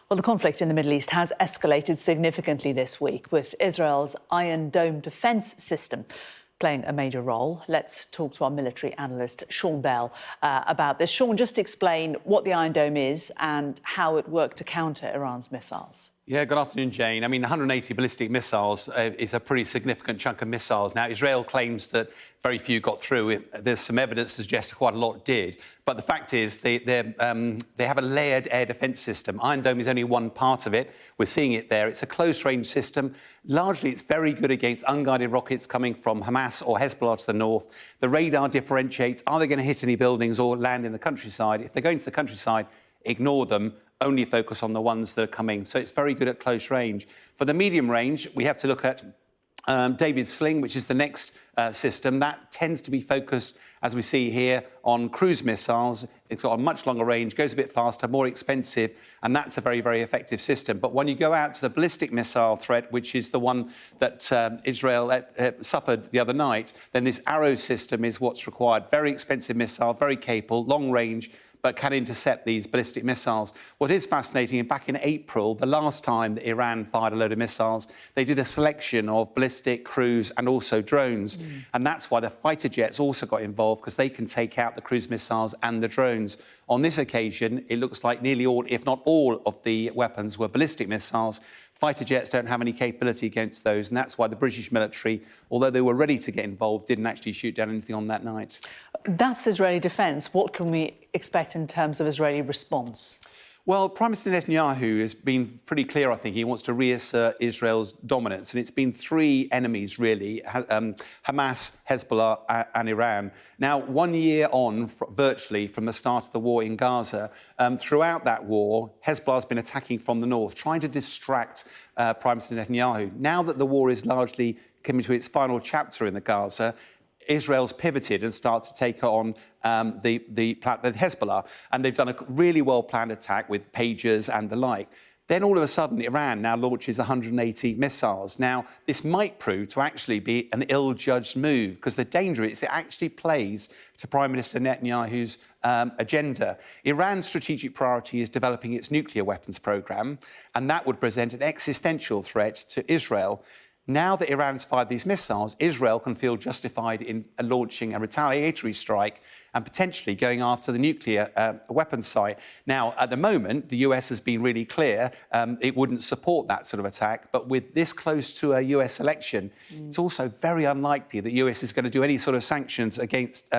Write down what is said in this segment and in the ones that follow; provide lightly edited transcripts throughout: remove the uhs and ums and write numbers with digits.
Well, the conflict in the Middle East has escalated significantly this week, with Israel's Iron Dome defence system playing a major role. Let's talk to our military analyst, Sean Bell, about this. Sean, just explain what the Iron Dome is and how it worked to counter Iran's missiles. Yeah, good afternoon, Jane. I mean, 180 ballistic missiles is a pretty significant chunk of missiles. Now, Israel claims that very few got through. There's some evidence to suggest quite a lot did. But the fact is they have a layered air defence system. Iron Dome is only one part of it. We're seeing it there. It's a close-range system. Largely, it's very good against unguided rockets coming from Hamas or Hezbollah to the north. The radar differentiates, are they going to hit any buildings or land in the countryside? If they're going to the countryside, ignore them. Only focus on the ones that are coming. So it's very good at close range. For the medium range, we have to look at David's Sling, which is the next system. That tends to be focused, as we see here, on cruise missiles. It's got a much longer range, goes a bit faster, more expensive, and that's a very, very effective system. But when you go out to the ballistic missile threat, which is the one that Israel suffered the other night, then this Arrow system is what's required. Very expensive missile, very capable, long range, but can intercept these ballistic missiles. What is fascinating, back in April, the last time that Iran fired a load of missiles, they did a selection of ballistic, cruise and also drones. And that's why the fighter jets also got involved, because they can take out the cruise missiles and the drones. On this occasion, it looks like nearly all, if not all, of the weapons were ballistic missiles. Fighter jets don't have any capability against those, and that's why the British military, although they were ready to get involved, didn't actually shoot down anything on that night. That's Israeli defence. What can we expect in terms of Israeli response? Well, Prime Minister Netanyahu has been pretty clear, I think. He wants to reassert Israel's dominance. And it's been three enemies, really, Hamas, Hezbollah and Iran. Now, 1 year on, virtually, from the start of the war in Gaza, throughout that war, Hezbollah's been attacking from the north, trying to distract Prime Minister Netanyahu. Now that the war is largely coming to its final chapter in the Gaza, Israel's pivoted and started to take on the Hezbollah, and they've done a really well-planned attack with pagers and the like. Then all of a sudden, Iran now launches 180 missiles. Now, this might prove to actually be an ill-judged move, because the danger is it actually plays to Prime Minister Netanyahu's agenda. Iran's strategic priority is developing its nuclear weapons programme, and that would present an existential threat to Israel. Now that Iran's fired these missiles, Israel can feel justified in launching a retaliatory strike and potentially going after the nuclear weapons site. Now, at the moment, the US has been really clear it wouldn't support that sort of attack. But with this close to a US election, it's also very unlikely that the US is going to do any sort of sanctions against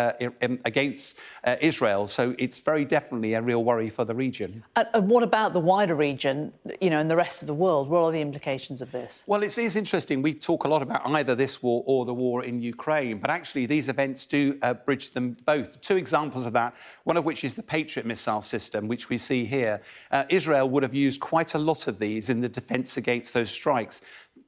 Israel. So it's very definitely a real worry for the region. And what about the wider region, you know, and the rest of the world? What are the implications of this? Well, it is interesting. We talk a lot about either this war or the war in Ukraine, but actually these events do bridge them both. Two examples of that, one of which is the Patriot missile system, which we see here. Israel would have used quite a lot of these in the defence against those strikes.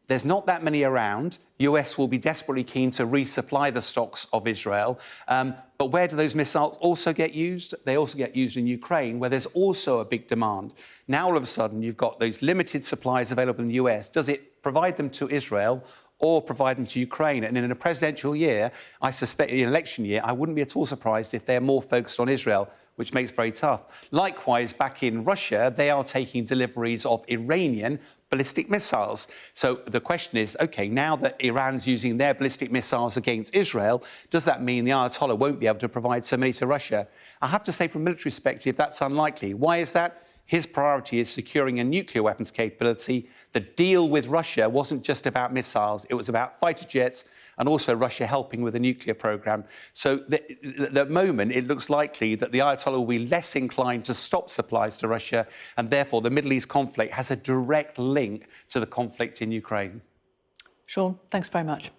There's not that many around. US will be desperately keen to resupply the stocks of Israel. But where do those missiles also get used? They also get used in Ukraine, where there's also a big demand. Now, all of a sudden, you've got those limited supplies available in the US. Does it provide them to Israel or provide them to Ukraine? And in a presidential year, I suspect in an election year, I wouldn't be at all surprised if they're more focused on Israel, which makes it very tough. Likewise, back in Russia, they are taking deliveries of Iranian ballistic missiles. So the question is, OK, now that Iran's using their ballistic missiles against Israel, does that mean the Ayatollah won't be able to provide so many to Russia? I have to say, from a military perspective, that's unlikely. Why is that? His priority is securing a nuclear weapons capability. The deal with Russia wasn't just about missiles. It was about fighter jets and also Russia helping with the nuclear programme. So at the moment, it looks likely that the Ayatollah will be less inclined to stop supplies to Russia, and therefore the Middle East conflict has a direct link to the conflict in Ukraine. Sean, thanks very much.